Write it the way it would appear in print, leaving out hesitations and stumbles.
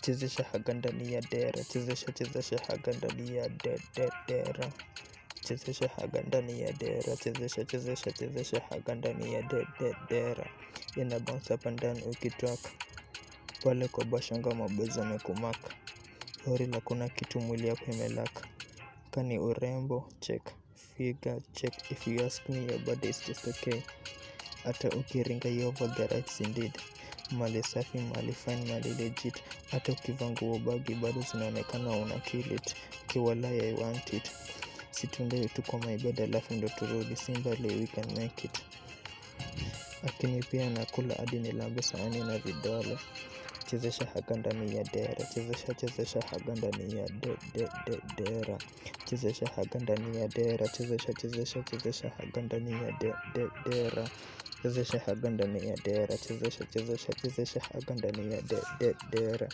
chezesha haga ndani ya dera, chezesha haga ndani ya dera, chezesha haga ndani ya dera, chezesha haga ndani ya dera, ina bounce up and down ukitrack, pale kwa bashanga maboys wamekumaka, hori la kuna kitu mwili yako imelaka, kani urembo check, figure check, if you ask me your body is just okay, hata ukiringa you over the rights indeed, mali safi, mali fine, mali legit, hata ukivaa nguo bagi bado zinaonekana una kill it, kiwalai I want it, situnde tu kwa my bed alafu ndo turudi, simbali we can make it, lakini pia nakula hadi nilambe sahani na vidole, chezesha haga ndani ya dera, chezesha haga ndani ya dera, chezesha haga ndani ya dera, chezesha haga ndani ya dera, chezesha haga ndani ya dera, chezesha haga ndani ya dera.